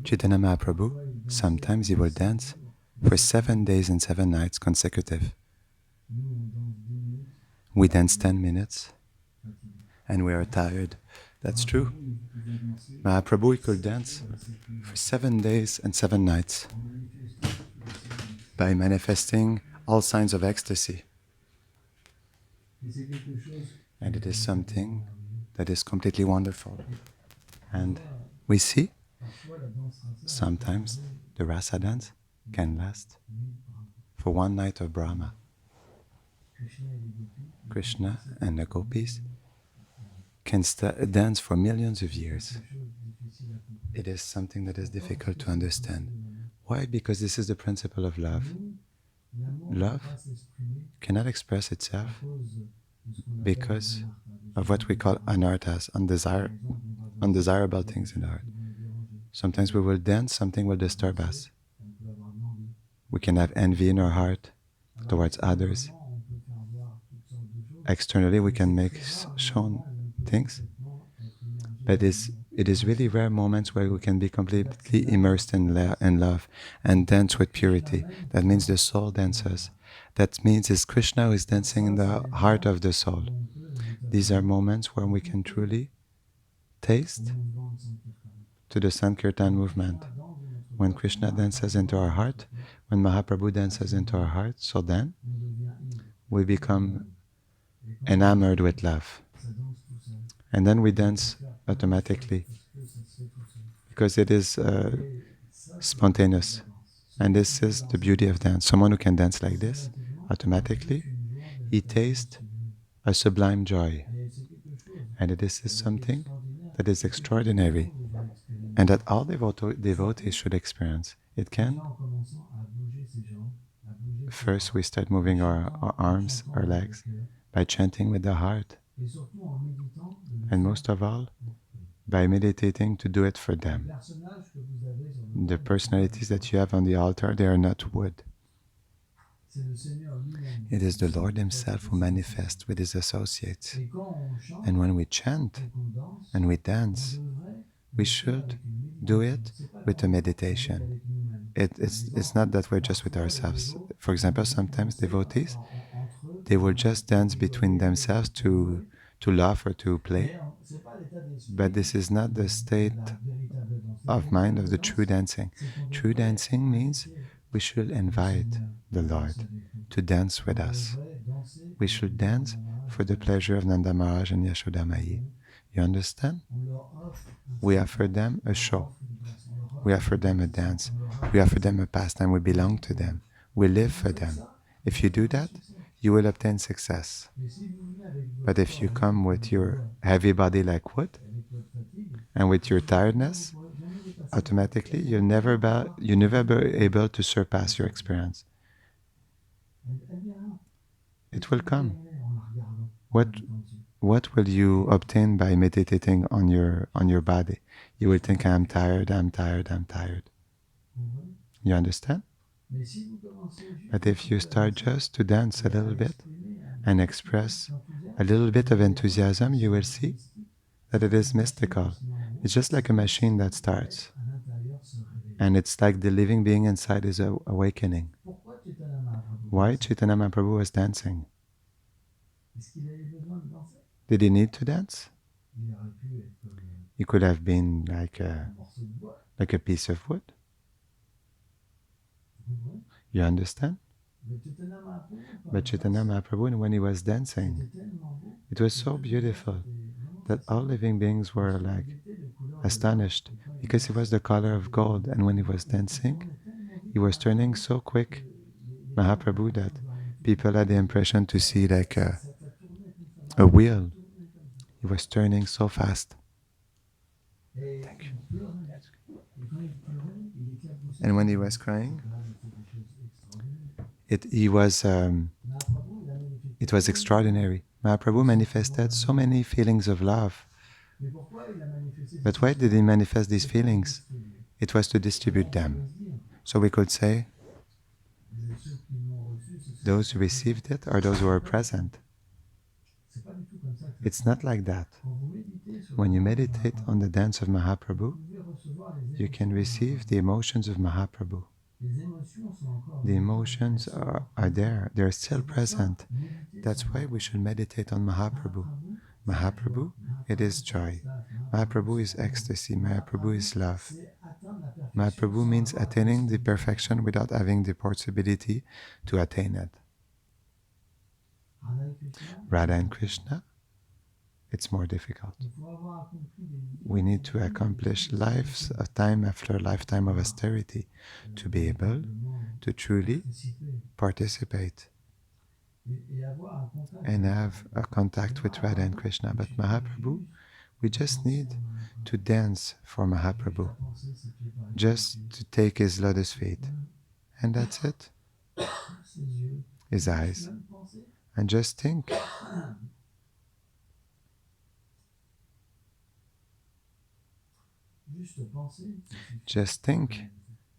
Chaitanya Mahaprabhu, sometimes he will dance for 7 days and 7 nights consecutive. We dance 10 minutes and we are tired. That's true. Mahaprabhu, he could dance for 7 days and 7 nights by manifesting all signs of ecstasy. And it is something that is completely wonderful. And we see sometimes the rasa dance can last for 1 night of Brahma. Krishna and the gopis can dance for millions of years. It is something that is difficult to understand. Why? Because this is the principle of love. Love cannot express itself because of what we call anarthas, undesirable things in the heart. Sometimes we will dance, something will disturb us. We can have envy in our heart towards others. Externally, we can make shown things, but it is really rare moments where we can be completely immersed in love and dance with purity. That means the soul dances. That means it's Krishna who is dancing in the heart of the soul. These are moments where we can truly taste to the sankirtan movement. When Krishna dances into our heart, when Mahaprabhu dances into our heart, so then we become enamored with love. And then we dance automatically because it is spontaneous. And this is the beauty of dance. Someone who can dance like this, automatically, he tastes a sublime joy. And this is something that is extraordinary and that all devotees should experience. It can. First, we start moving our arms, our legs, by chanting with the heart. And most of all, by meditating to do it for them. The personalities that you have on the altar, they are not wood. It is the Lord Himself who manifests with His associates. And when we chant and we dance, we should do it with a meditation. It's not that we're just with ourselves. For example, sometimes devotees, they will just dance between themselves to laugh or to play. But this is not the state of mind of the true dancing. True dancing means we should invite the Lord to dance with us. We should dance for the pleasure of Nanda Maharaj and Yashoda Mai. You understand? We offer them a show. We offer them a dance. We offer them a pastime. We belong to them. We live for them. If you do that, you will obtain success. But if you come with your heavy body like wood and with your tiredness, automatically you'll never be able to surpass your experience. It will come. What will you obtain by meditating on your body? You will think, I'm tired, I'm tired, I'm tired. You understand? But if you start just to dance a little bit and express a little bit of enthusiasm, you will see that it is mystical. It's just like a machine that starts. And it's like the living being inside is awakening. Why Chaitanya Mahaprabhu was dancing? Did he need to dance? He could have been like a piece of wood. You understand? But Chaitanya Mahaprabhu, when he was dancing, it was so beautiful that all living beings were like astonished because he was the color of gold, and when he was dancing, he was turning so quick, Mahaprabhu, that people had the impression to see like a wheel. He was turning so fast. Thank you. And when he was crying, it was extraordinary. Mahaprabhu manifested so many feelings of love. But why did he manifest these feelings? It was to distribute them. So we could say, those who received it are those who are present. It's not like that. When you meditate on the dance of Mahaprabhu, You can receive the emotions of Mahaprabhu. The emotions are there, they're still present. That's why we should meditate on Mahaprabhu. Mahaprabhu, it is joy. Mahaprabhu is ecstasy. Mahaprabhu is love. Mahaprabhu means attaining the perfection without having the possibility to attain it. Radha and Krishna, it's more difficult. We need to accomplish lives of time after lifetime of austerity to be able to truly participate and have a contact with Radha and Krishna. But Mahaprabhu, we just need to dance for Mahaprabhu, just to take his lotus feet. And that's it. His eyes. And just think. Just think.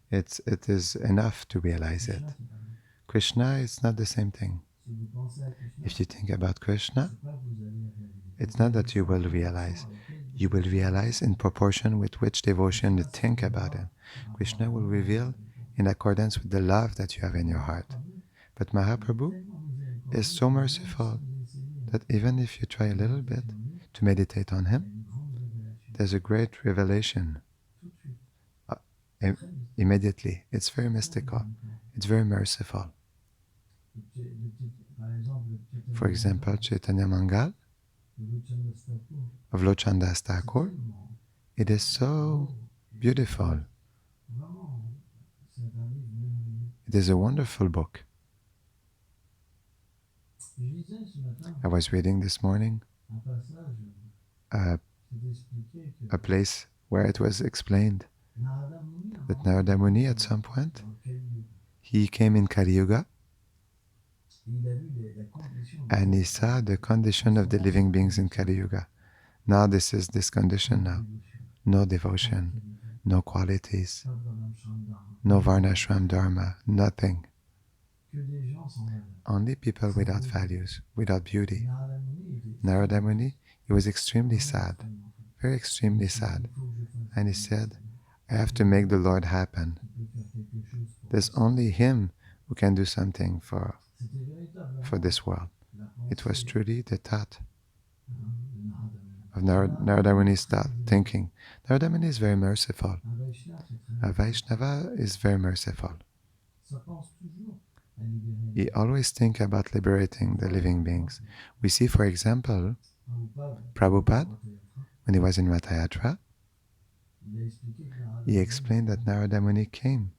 It is enough to realize it. Krishna is not the same thing. If you think about Krishna, it's not that you will realize. You will realize in proportion with which devotion you think about him. Krishna will reveal in accordance with the love that you have in your heart. But Mahaprabhu is so merciful that even if you try a little bit to meditate on him, there's a great revelation immediately. It's very mystical. It's very merciful. For example, Chaitanya Mangal of Lochandas Thakur, it is so beautiful. It is a wonderful book. I was reading this morning a place where it was explained that Narada Muni at some point, he came in Kali Yuga and he saw the condition of the living beings in Kali Yuga. Now this is this condition now. No devotion, no qualities, no Varnashram Dharma, nothing. Only people without values, without beauty. Narada Muni, he was extremely sad, very extremely sad. And he said, I have to make the Lord happen. There's only him who can do something for this world. It was truly the thought of Narada Muni's thought, thinking. Narada Muni is very merciful. A Vaishnava is very merciful. He always thinks about liberating the living beings. We see, for example, Prabhupada, when he was in Ratha Yatra, he explained that Narada Muni came.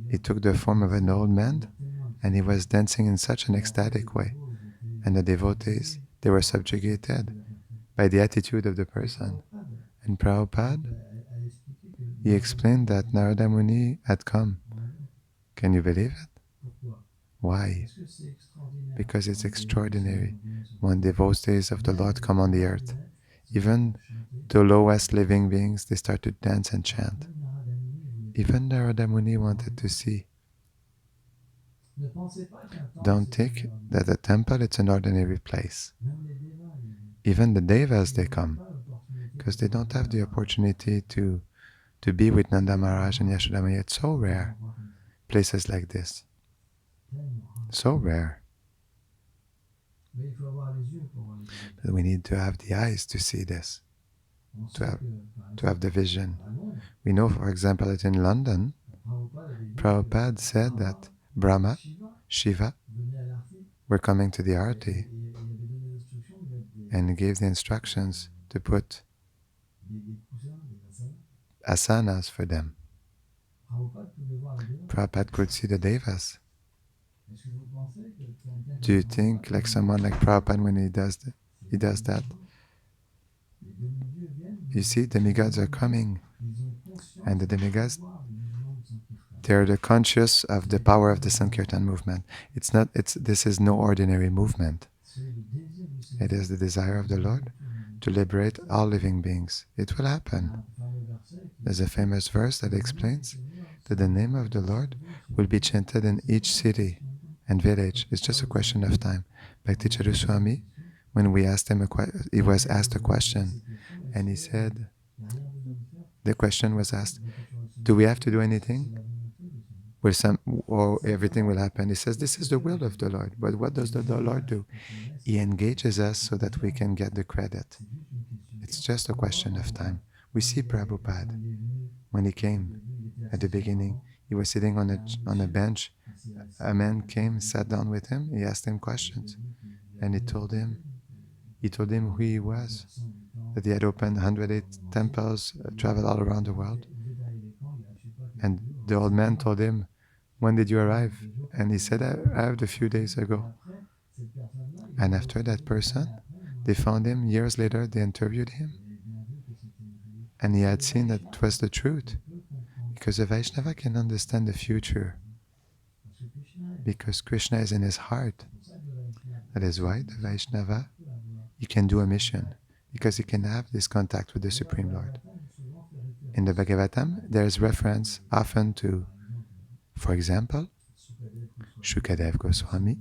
He took the form of an old man and he was dancing in such an ecstatic way. And the devotees, they were subjugated by the attitude of the person. And Prabhupada, he explained that Narada Muni had come. Can you believe it? Why? Because it's extraordinary when devotees of the Lord come on the earth. Even the lowest living beings, they start to dance and chant. Even Narada Muni wanted to see. Don't think that a temple is an ordinary place. Even the devas, they come, because they don't have the opportunity to be with Nanda Maharaj and Yashoda Maya. It's so rare, places like this. So rare. But we need to have the eyes to see this, to have the vision. We know, for example, that in London, Prabhupada said that Brahma, Shiva were coming to the Arati and gave the instructions to put asanas for them. Prabhupada could see the devas. Do you think like someone like Prabhupada when he does that? You see, demigods are coming, and the demigods, they're the conscious of the power of the sankirtan movement. This is no ordinary movement. It is the desire of the Lord to liberate all living beings. It will happen. There's a famous verse that explains that the name of the Lord will be chanted in each city and village. It's just a question of time. Bhakti Charu Swami, when we asked him he was asked a question, and he said, the question was asked, do we have to do anything? Or everything will happen. He says, this is the will of the Lord. But what does the Lord do? He engages us so that we can get the credit. It's just a question of time. We see Prabhupada, when he came at the beginning, he was sitting on a bench. A man came, sat down with him, he asked him questions. And he told him who he was, that he had opened 108 temples, traveled all around the world. And the old man told him, when did you arrive? And he said, I arrived a few days ago. And after that person, they found him years later, they interviewed him. And he had seen that it was the truth. Because a Vaishnava can understand the future. Because Krishna is in his heart. That is why the Vaishnava, he can do a mission. Because he can have this contact with the Supreme Lord. In the Bhagavatam, there is reference often to, for example, Shukadev Goswami.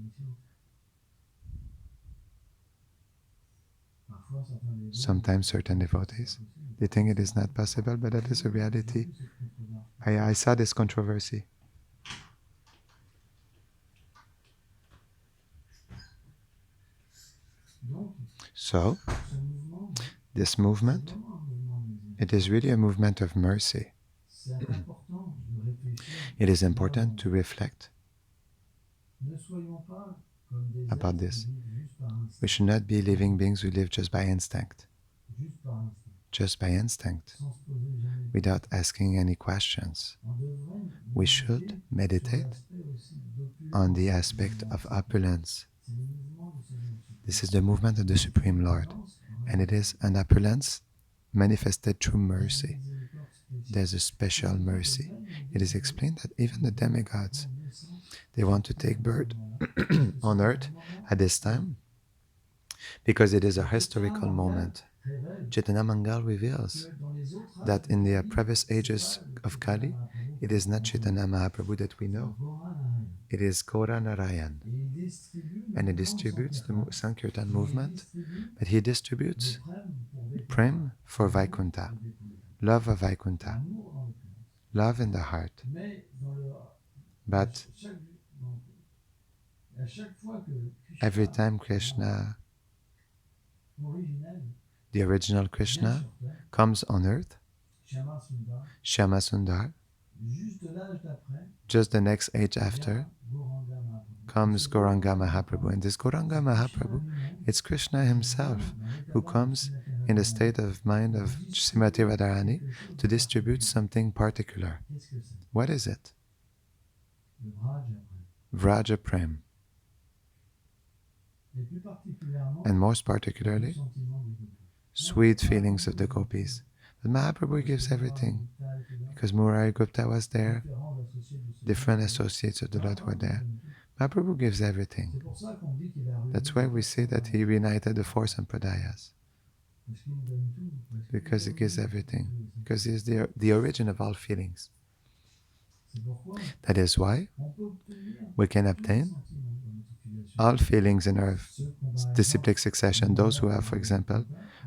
Sometimes certain devotees, they think it is not possible, but that is a reality. I saw this controversy. So, this movement, it is really a movement of mercy. It is important to reflect about this. We should not be living beings who live just by instinct. Just by instinct, without asking any questions. We should meditate on the aspect of opulence. This is the movement of the Supreme Lord, and it is an opulence manifested through mercy. There's a special mercy. It is explained that even the demigods, they want to take birth on earth at this time because it is a historical moment. Chaitanya Mangal reveals that in the previous ages of Kali, it is not Chaitanya Mahaprabhu that we know. It is Gaura Narayan. And he distributes the Sankirtan movement, but he distributes prem for Vaikuntha, love of Vaikuntha, love in the heart. But every time Krishna, the original Krishna, comes on earth, Shyama Sundar, just the next age after, comes Gauranga Mahaprabhu. And this Gauranga Mahaprabhu, it's Krishna himself who comes in the state of mind of Srimati Radharani to distribute something particular. What is it? Vraja Prem. And most particularly, sweet feelings of the gopis. But Mahaprabhu gives everything, because Murari Gupta was there, different associates of the Lord were there. Mahaprabhu gives everything. That's why we say that he reunited the four sampradayas, because he gives everything, because he is the origin of all feelings. That is why we can obtain all feelings in our disciplic succession. Those who have, for example,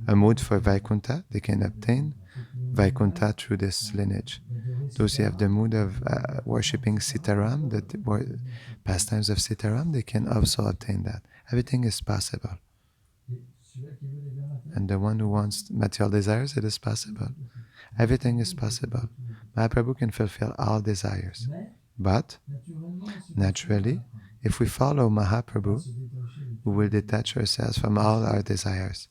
a mood for Vaikuntha, they can obtain Vaikuntha through this lineage. Those who have the mood of worshipping Sitaram, the pastimes of Sitaram, they can also obtain that. Everything is possible. And the one who wants material desires, it is possible. Everything is possible. Mahaprabhu can fulfill all desires. But, naturally, if we follow Mahaprabhu, we will detach ourselves from all our desires.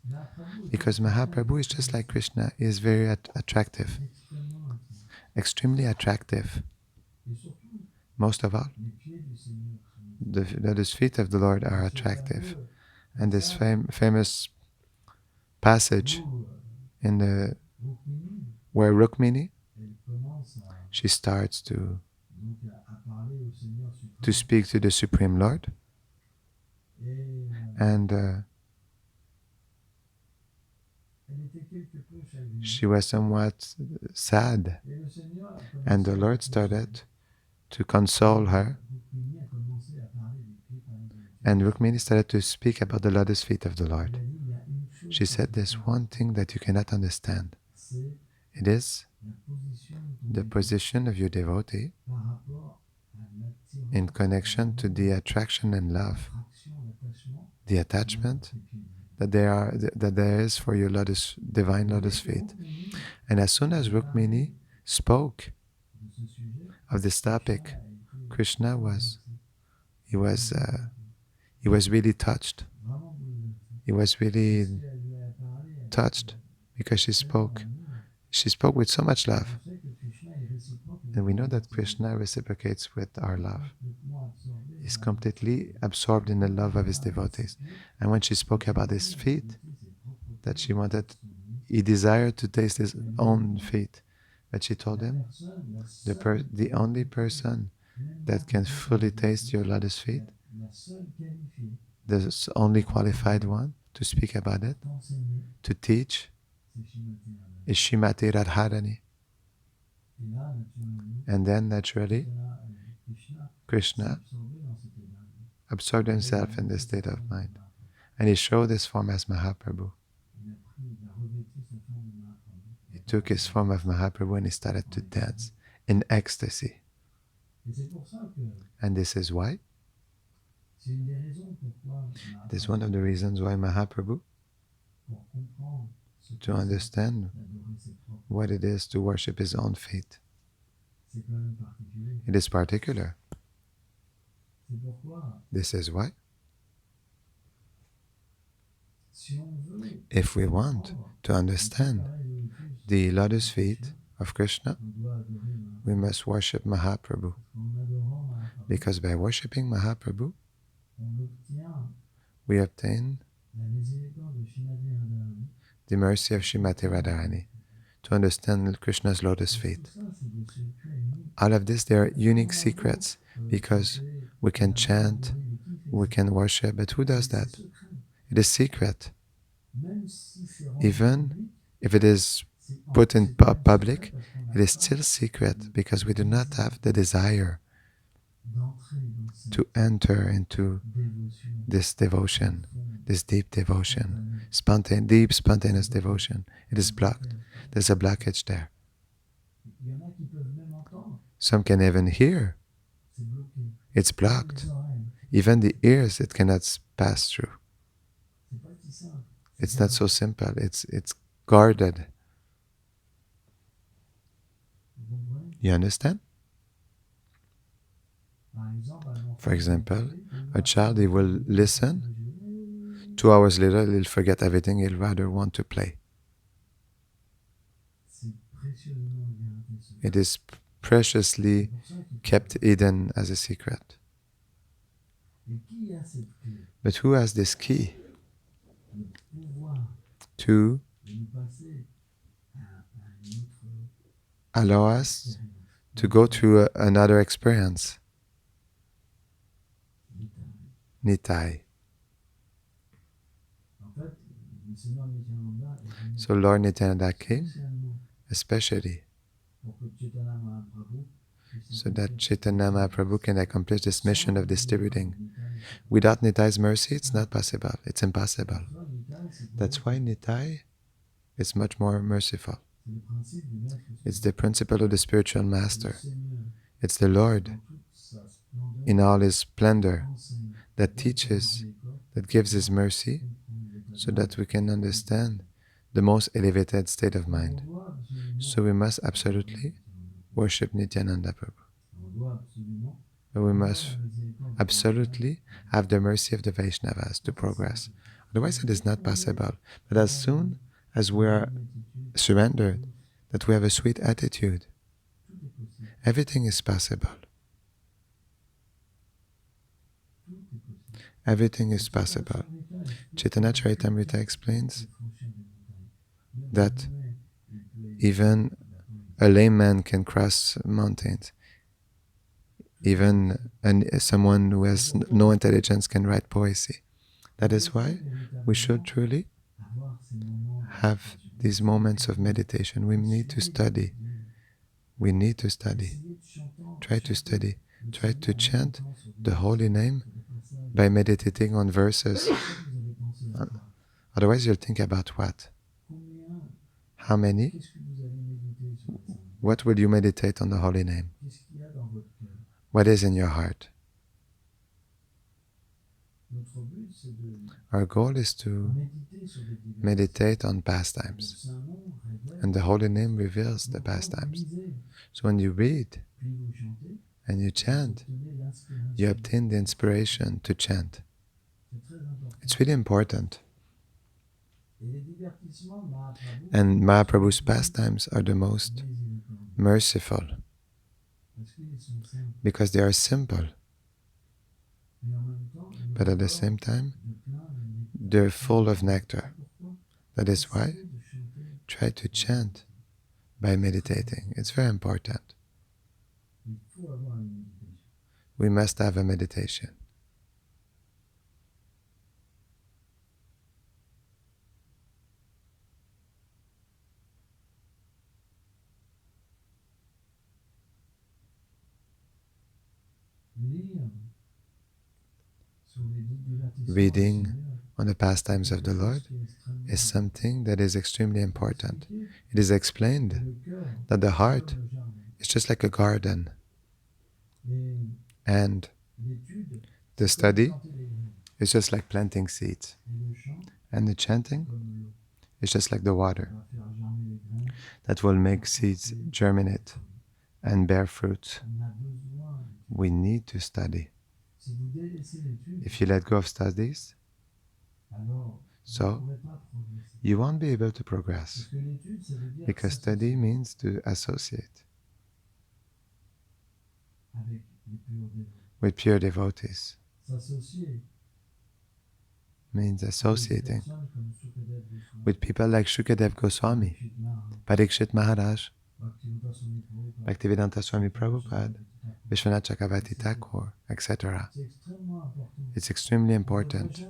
Because Mahaprabhu is just like Krishna. He is very attractive. Extremely attractive. Most of all, the lotus feet of the Lord are attractive. And this famous passage in where Rukmini, she starts to speak to the Supreme Lord, and she was somewhat sad, and the Lord started to console her, and Rukmini started to speak about the lotus feet of the Lord. She said, there's one thing that you cannot understand. It is the position of your devotee in connection to the attraction and love, the attachment that there is for your divine lotus feet. And as soon as Rukmini spoke of this topic, Krishna he was really touched. He was really touched because she spoke. She spoke with so much love. And we know that Krishna reciprocates with our love. He's completely absorbed in the love of his devotees. And when she spoke about his feet, that he desired to taste his own feet. But she told him, the only person that can fully taste your lotus feet, the only qualified one to speak about it, to teach, is Shrimati Radharani. And then naturally, Krishna absorbed himself in this state of mind. And he showed his form as Mahaprabhu. He took his form of Mahaprabhu and he started to dance in ecstasy. And this is why? This is one of the reasons why Mahaprabhu, to understand what it is to worship his own feet, it is particular. This is why, if we want to understand the lotus feet of Krishna, we must worship Mahaprabhu. Because by worshipping Mahaprabhu, we obtain the mercy of Shrimati Radharani to understand Krishna's lotus feet. Out of this, there are unique secrets because we can chant, we can worship, but who does that? It is secret. Even if it is put in public, it is still secret because we do not have the desire to enter into this devotion, this deep devotion, deep spontaneous devotion. It is blocked. There's a blockage there. Some can even hear. It's blocked. Even the ears, it cannot pass through. It's not so simple. It's guarded. You understand? For example, a child, he will listen. 2 hours later, he'll forget everything. He'll rather want to play. It is preciously kept hidden as a secret. But who has this key to allow us to go through another experience? Nitai. So Lord Nityananda came especially so that Chaitanya Mahaprabhu can accomplish this mission of distributing. Without Nitai's mercy, it's not possible. It's impossible. That's why Nitai is much more merciful. It's the principle of the spiritual master. It's the Lord in all his splendor that teaches, that gives his mercy so that we can understand the most elevated state of mind. So we must absolutely worship Nityananda Prabhu. We must absolutely have the mercy of the Vaishnavas to progress. Otherwise it is not possible. But as soon as we are surrendered, that we have a sweet attitude, everything is possible. Everything is possible. Chaitanya Charitamrita explains that even a lame man can cross mountains. Even someone who has no intelligence can write poesy. That is why we should truly have these moments of meditation. We need to study. We need to study. Try to study. Try to chant the holy name by meditating on verses. Otherwise you'll think about what? How many? What will you meditate on the holy name? What is in your heart? Our goal is to meditate on pastimes, and the holy name reveals the pastimes. So when you read and you chant, you obtain the inspiration to chant. It's really important. And Mahaprabhu's pastimes are the most merciful because they are simple, but at the same time, they're full of nectar. That is why try to chant by meditating. It's very important. We must have a meditation. Reading on the pastimes of the Lord is something that is extremely important. It is explained that the heart is just like a garden, and the study is just like planting seeds, and the chanting is just like the water that will make seeds germinate and bear fruit. We need to study. If you let go of studies, so you won't be able to progress, because study means to associate with pure devotees. Means associating with people like Shukadev Goswami, Parikshit Maharaj, Bhaktivedanta Swami Prabhupada, Vishwanath Chakravarti Thakur, etc. It's extremely important.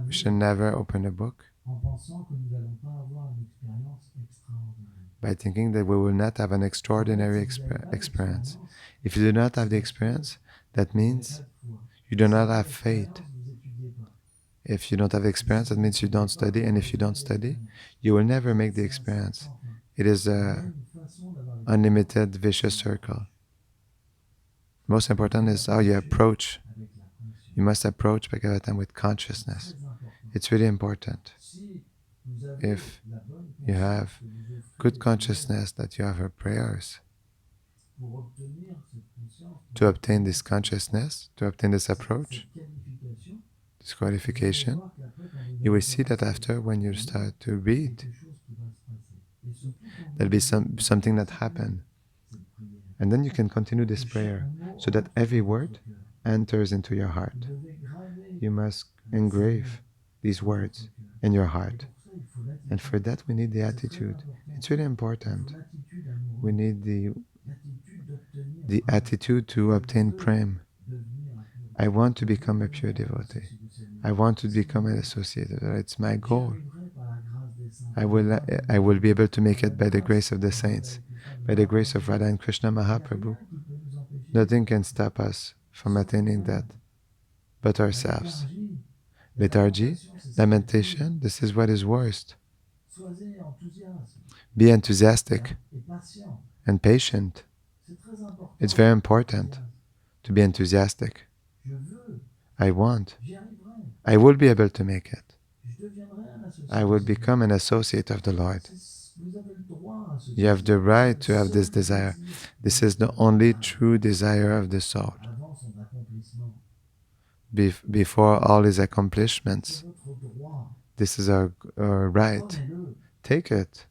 We should never open a book by thinking that we will not have an extraordinary experience. If you do not have the experience, that means you do not have faith. If you don't have experience, that means you don't study, and if you don't study, you will never make the experience. It is an unlimited vicious circle. Most important is how you approach. You must approach Bhagavatam with consciousness. It's really important. If you have good consciousness that you have her prayers, to obtain this consciousness, to obtain this approach, this qualification, you will see that after, when you start to read, there'll be something that happened. And then you can continue this prayer so that every word enters into your heart. You must engrave these words in your heart. And for that we need the attitude. It's really important. We need the attitude to obtain prem. I want to become a pure devotee. I want to become an associate. It's my goal. I will be able to make it by the grace of the saints, by the grace of Radha and Krishna Mahaprabhu. Nothing can stop us from attaining that but ourselves. Lethargy, lamentation, this is what is worst. Be enthusiastic and patient. It's very important to be enthusiastic. I want. I will be able to make it. I will become an associate of the Lord. You have the right to have this desire. This is the only true desire of the soul. Before all his accomplishments, this is our right. Take it.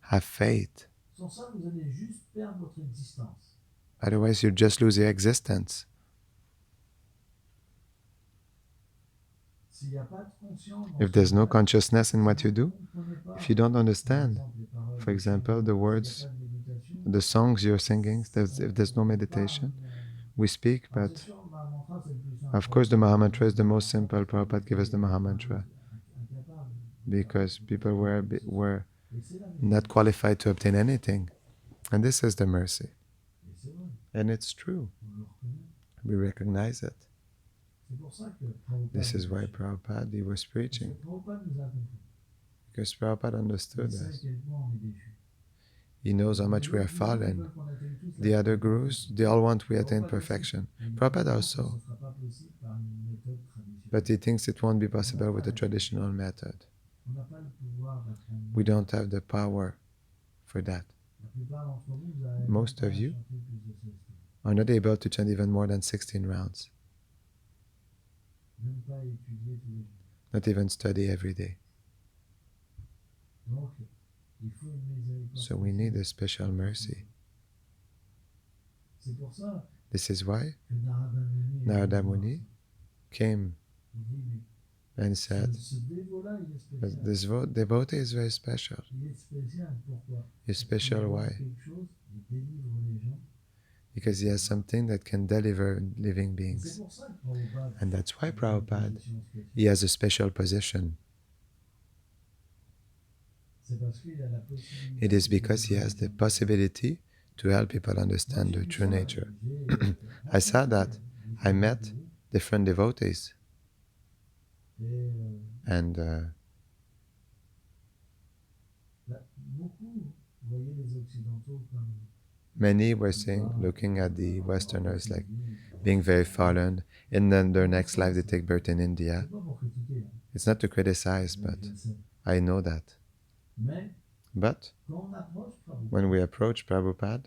Have faith. Otherwise, you just lose your existence. If there's no consciousness in what you do, if you don't understand, for example, the words, the songs you're singing, if there's no meditation, we speak, but of course the Mahamantra is the most simple. Prabhupada gave us the Mahamantra because people were not qualified to obtain anything. And this is the mercy. And it's true. We recognize it. This is why Prabhupada, he was preaching. Because Prabhupada understood sait à us. quel point on est déchu. He knows how Les much we are autres gurus, ils fallen. veulent qu'on atteigne tous The la other gurus, perfection. they all want we Donc attain pas possible. perfection. Mais il Prabhupada pense que ce also. ne sera pas possible par une méthode traditionnelle. But he thinks it won't be On n'a possible pas with the la traditional method. On n'a pas le pouvoir d'apprendre. We don't have the power for that. La plupart d'entre vous, vous avez Most pas of you chanté plus de 16 tours. are not able to chant even more than 16 rounds, Même pas étudier tous les jours. not even study every day. Donc, il faut une miséricorde. So we need a special mercy. C'est pour ça This is why que Narada Muni came il dit, mais and said, ce dévot-là, il est spécial. this devotee is very special. Il est spécial, pourquoi? He's special Il a why? quelque chose, il délivre les gens. Because he has something that can deliver living C'est beings. pour ça que Prabhupada, And that's why a une Prabhupada, position spéciale. he has a special position. C'est parce qu'il a la possibilité It is because he de- has the possibility to help people understand Moi, the j'ai true vu ça, nature. j'ai I saw that. rencontré I des met gurus, different devotees, et and là, beaucoup voyaient les Occidentaux comme many were saying, looking at the Westerners like being very fallen, and then their next life they take birth in India. c'est pas pour critiquer, hein, It's not to criticize, je but le sais. I know that. Mais But quand on approche Prabhupada, when we approach Prabhupada,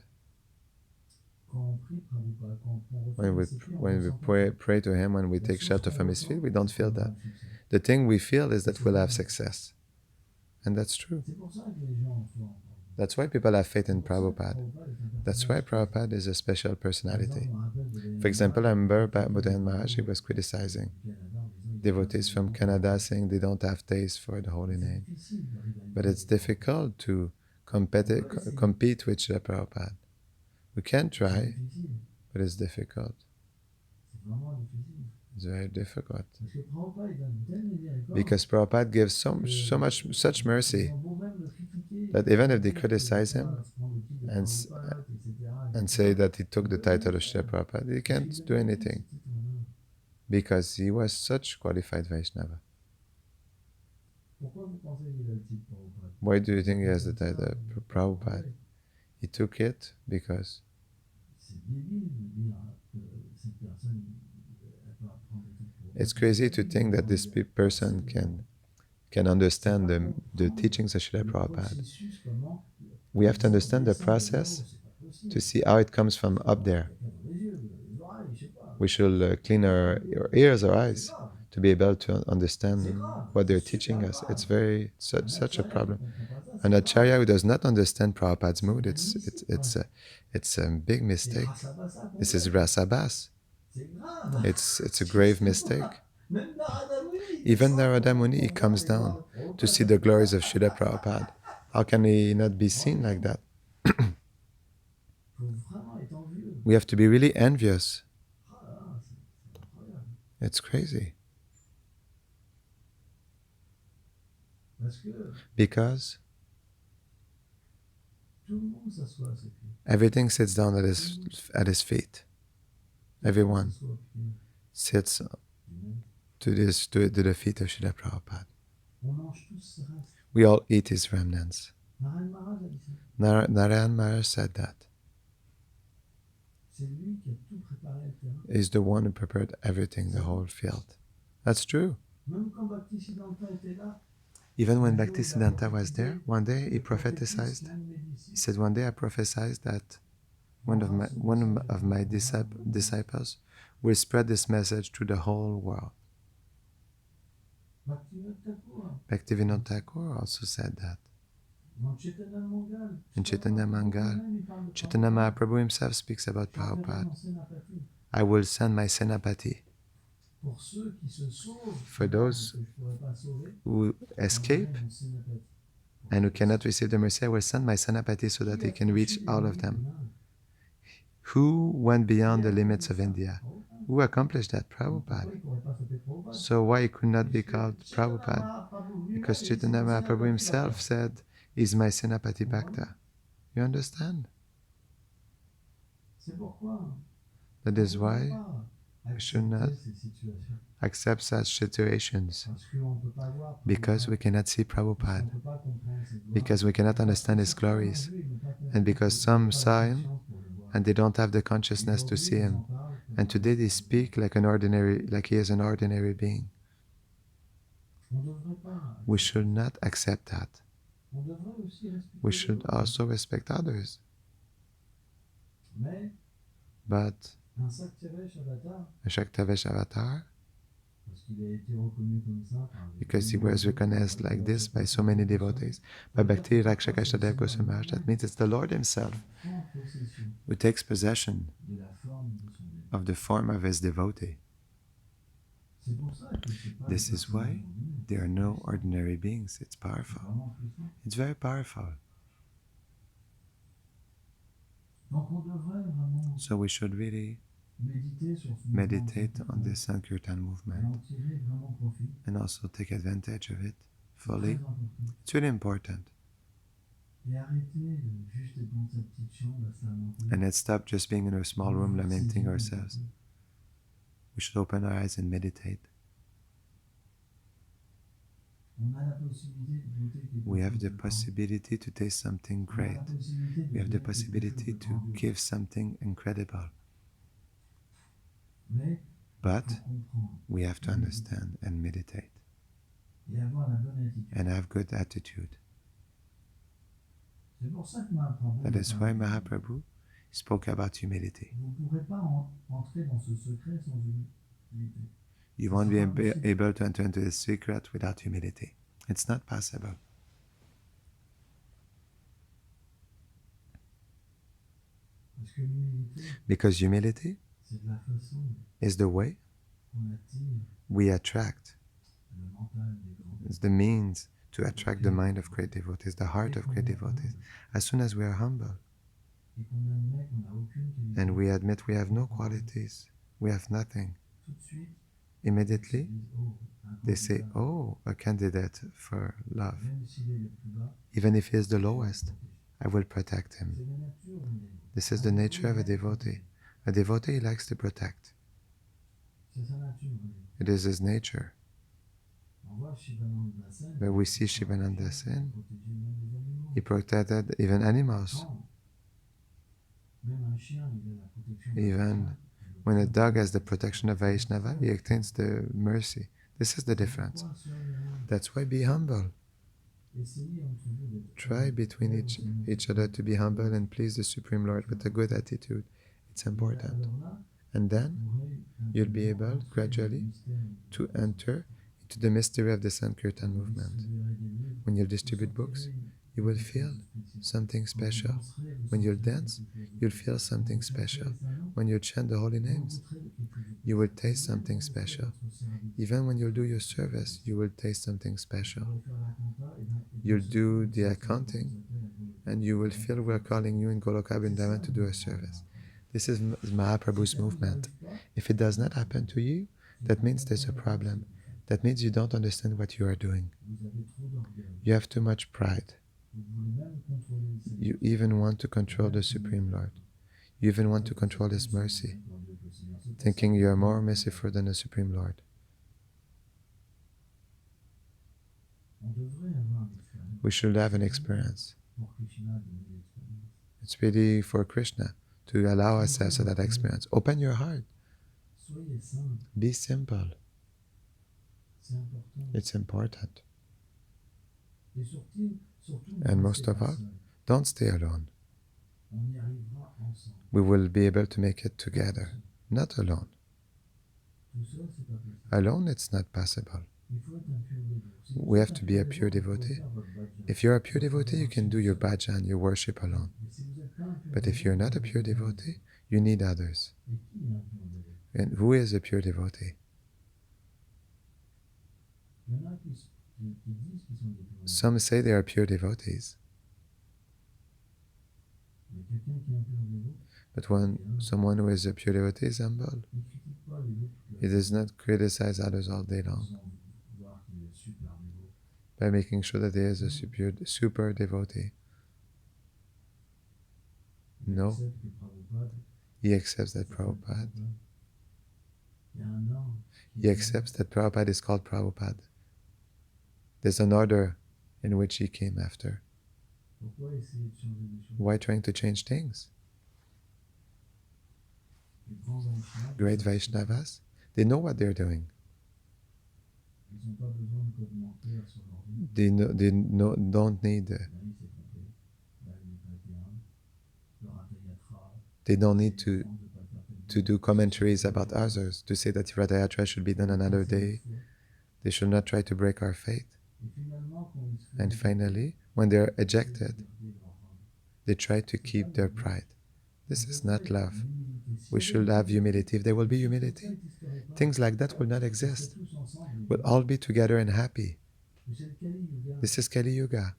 quand on prie Prabhupada, quand on when we refait ses pieds, on when we ressent pas pray to him, when we ça. take La chose shelter qu'on from his ressent, feet, we don't c'est feel qu'on aura that. le succès. The thing we feel is that we'll have success, and that's true. C'est pour ça que les gens ont foi en Prabhupada. That's why people have faith in C'est pour ça que Prabhupada. Prabhupada est un That's why personnage Prabhupada is a special Par exemple, personality. je me rappelle de For example, I remember Buddha and Maharaj Maharaj, he was criticizing du Canada en disant, il devotees faut from pas Canada saying they don't have taste for the holy C'est name. difficile d'arriver à une But it's telle difficult to compete with Srila Prabhupada. We can C'est try, difficile. but it's difficult. C'est vraiment difficile. It's very difficult. Parce que Prabhupada, il donne une telle miséricorde Because Prabhupada gives such mercy ils ont beau même le critiquer, that even if they dire criticize qu'il him va se prendre le titre de and, Prabhupada, etc., and say that he took the title of Srila Prabhupada, he can't do anything because he was such qualified Vaishnava. Pourquoi vous pensez qu'il a le titre Prabhupada? Why do you think he has the title Prabhupada? He took it because C'est débile de dire que cette personne, elle peut apprendre le titre Prabhupada. it's crazy to think that this person can understand the teachings of Srila Le Prabhupada. processus, comment We have to ça understand the descend de process là-haut, c'est pas possible. to see how it comes from up there. Les yeux, les oreilles, je sais pas. We should clean our ears, our eyes, C'est grave. to be able to understand what they're teaching us. It's very such a problem. An acharya who does not understand Prabhupada's mood, it's a big mistake. This is rasabas. C'est grave. It's a grave mistake. Même Narada Muni, Even Narada Muni, he comes down to see the glories of Srila Prabhupada. How can he not be seen like that? faut vraiment être envieux. We have to be really envious. Ah là, c'est incroyable. It's crazy. Parce que Because tout le monde s'assoit à ses pieds. everything sits down at his feet. Everyone S'assoit aux pieds sits du maître. to the feet of Srila Prabhupada. On mange tous ses restes. We all eat his remnants. Narayana Maharaj a dit ça. Narayan Maharaj said that. C'est lui qui a tout préparé le terrain. He's the one who prepared everything, the whole field. That's true. Même quand Bhaktisiddhanta était là, Even when Bhaktisiddhanta was there, one day he prophesied. He said, one day I prophesied that one of my disciples will spread this message to the whole world. Bhaktivinoda Thakur also said that. In Chaitanya Mangal, Chaitanya Mahaprabhu himself speaks about Prabhupada. I will send my Senapati. For those who escape and who cannot receive the mercy, I will send my Senapati so that he can reach all of them. Who went beyond the limits of India? Who accomplished that? Prabhupada. So why it could not be called Prabhupada? Because Chaitanya Mahaprabhu himself said, "Is my Senapati Bhakta." You understand? That is why We should not accepter ces situations. accept such situations Parce qu'on ne peut pas voir because we Prabhupada, cannot see parce qu'on Prabhupada, ne peut pas comprendre ses gloires, because we cannot understand his certains l'ont glories, vu, ils n'ont pas and compris, because ils n'ont some pas la saw him conscience pour le voir. and they don't have the Et consciousness to see aujourd'hui, ils en him. parlent comme And today they un speak like an ordinary, like he is an ordinary being. On ne devrait pas We accepter. should not accept that. On devrait aussi respecter We les should autres. also respect others. Mais But un Saktivesh avatar, a Shaktavesh avatar, parce qu'il a été reconnu comme ça par les because he nombreux was recognized devotees, like this by so many devotees, by Bhakti Rakshakashadev Parfois, c'est le Goswami, Seigneur that means it's the Lord himself qui prend possession who takes possession de la forme de son être. of the form of his devotee. C'est pour ça que c'est pas This des is personnages why ordinaires. there are no ordinary beings. It's C'est powerful. vraiment puissant. It's very powerful. Donc on devrait vraiment So we should really méditer sur ce meditate mouvement, on this Sankirtan et movement en tirer vraiment profit. and also take advantage of it C'est très fully. important. It's really important. Et arrêter de juste être dans sa petite chambre à se lamenter. And let's stop just being in a small room lamenting ourselves. We should open our eyes and meditate. On a la possibilité de goûter quelque We have chose the de grand. possibility to taste something On a la great. possibilité de We have the vivre quelque possibility chose de to grandiose. give something incredible. Mais But il faut comprendre we have to understand and meditate et avoir la bonne attitude. and have good attitude. C'est pour ça que Mahaprabhu That a is parlé. why Mahaprabhu spoke about humility. Vous ne pourrez pas entrer dans ce secret sans humilité. You won't be able to enter into the secret without humility. It's not possible. Parce que l'humilité, Because humility c'est de la façon is the way qu'on attire we attract. le mental des grands. It's the means to attract the mind of great devotees, the heart of great devotees. As soon as we are humble Et qu'on admet qu'on n'a aucune qualité, and we admit we have no qualities, we have nothing, tout de suite, immediately ils disent, oh, un they say, candidat, oh, a candidate for love. même s'il est le plus bas, Even if he is the je vais le lowest, protéger. I will protect him. C'est la nature d'un dévot. This is the nature of a devotee. A devotee likes to protect. C'est sa nature, un dévot. It is his nature. On voit Shivananda Sen, But we see Shivananda Sen, protéger même les animaux. he protected even animals. Quand même un chien, il a la protection d'un Even chien, when a dog has the protection of Vaishnava, he obtains the mercy. This is the difference. pourquoi soyez humble? That's why be humble. Essayez entre vous d'être Try between each other to be humble and please the Supreme Lord with a good attitude. It's important. Alors là, And then vous pourrez you'll be able entrer dans le gradually mystère to enter into the mystery of the Sankirtan Vous movement. distribuerez des livres, When you'll vous distribute books, sentirez you will quelque feel chose de spécial. something Quand vous special. danserez, vous When you'll sentirez dance, quelque chose de you'll spécial. feel something Quand vous special. chanterez sa langue, When you chant the holy vous names, goûterez quelque chose de you will spécial. taste Même something quand vous ferez special. votre service, Even when you'll do your service, you will taste something special. vous pourrez faire la compta, et ben, et You'll tout do ça, the ça accounting, vous appelle la volonté. and you will feel we're calling you in Goloka Vrindavan to do a service. This is Mahaprabhu's movement. If it does not happen to you, that means there's a problem. That means you don't understand what you are doing. Vous avez trop d'orgueil. You have too much pride. Vous voulez même contrôler le Seigneur. You even want to control the Supreme Lord. You even want to control His mercy, thinking you are more merciful than the Supreme Lord. On devrait avoir une expérience. We should have an experience. Pour Krishna donner l'expérience. It's really for Krishna to allow ourselves to that experience. Open your heart. Soyez simple, Be simple. c'est important. It's important. Et surtout ne And restez most of pas all, seul. don't stay alone. On y arrivera ensemble. We will be able to make it together, not alone. Tout seul, c'est pas possible. Alone, it's not possible. Il faut être un pur dévot. Si vous We êtes have un to be a pure dévot, vous pouvez devotee. faire votre bhajan. If you're a pure devotee, you can do your bhajan, your worship alone. Mais si vous êtes pas un pur But if dévot, you're not a vous pure êtes un devotee, you need others. Et qui est un pur dévot? And who is a pure devotee? Il y en a qui disent qu'ils sont des purs dévots. Some say they are pure devotees, Mais quelqu'un qui est un pur dévot, but when someone who is a pure devotee is humble, il ne critique pas les autres toute he la does not criticize others all day journée, long sans voir qu'il est super dévot. by making sure that he is a super devotee. Il No, accepte que Prabhupada, he accepts that c'est Prabhupada Il y a un ordre qui He est donné. accepts that Prabhupada is called Prabhupada. There's an order in which he came after. Pourquoi essayer de changer les choses? Why trying to change things? Les grands Vaishnavas, Great ils savent ce qu'ils font. Vaishnavas, they know what they're doing. Ils n'ont pas besoin de commentaires sur leur vie. Don't need. Là, il s'est trompé. Là, il n'est pas été humble. Le ratayatra. They don't C'est need to différent de ne pas faire telle to do commentaries about others, to say that Radayatra should be done another day. They should not try to break our faith. Et finalement, quand ils se font And finally, when they're ejected, garder leur rang. they try to keep their pride. This is not love. L'humilité. Si We il y should avait have humility. If there will be humility, ça n'existerait pas. things like that will not Ils seraient exist. tous ensemble. We'll all be together and happy. Mais c'est le Kali Yuga. This is Kali Yuga.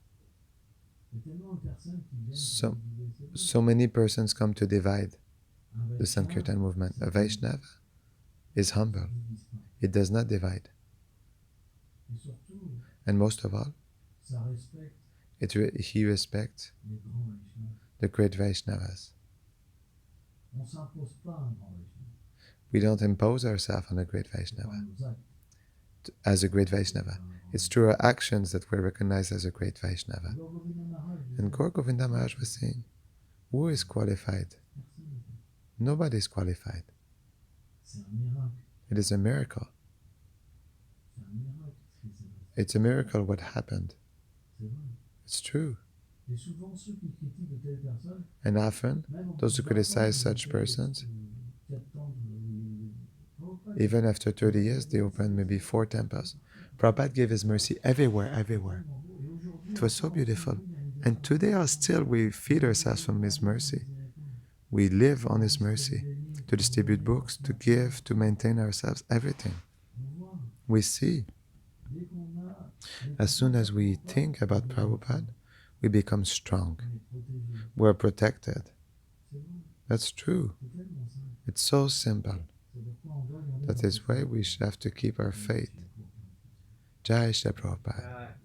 Il y a tellement de personnes qui viennent So, pour diviser. C'est bon. so many persons come to divide Un the Vaishnava, Sankirtan movement. A c'est Vaishnava is humble. ne divise pas. It does not divide. Et surtout, And most of all, ça respecte he respects les grands Vaishnavas. the great Vaishnavas. On ne s'impose pas un grand Vaishnava. We don't impose ourselves on a great C'est Vaishnava par nos actes. as a great Vaishnava. It's through our actions that we're recognized as a great Vaishnava. Alors, Govinda Maharaj disait, And Gaur Govinda Maharaj was saying, who is qualified? personne n'est- Nobody is qualified. C'est un miracle. It is a miracle. C'est un miracle ce qui s'est passé. It's a miracle what happened. C'est vrai. It's true. Et souvent, ceux qui critiquent de telles personnes, And often, même au those who bout de 20 ans, criticize ils such ont fait persons, 4 temps de- even after 30 years, they opened maybe 4 temples. Prabhupada gave his mercy everywhere, everywhere. Et aujourd'hui, It was so beautiful. And today, still, we feed ourselves from his mercy. We live on his mercy to distribute books, to give, to maintain ourselves, everything. on voit, We see, dès qu'on a, as soon as we think about Prabhupada, we become strong. on est protégé. We're protected. C'est bon, That's true. c'est tellement simple. It's so simple. C'est pourquoi on doit garder That notre is why we should have to keep our faith. Jai Shri Prabhupada.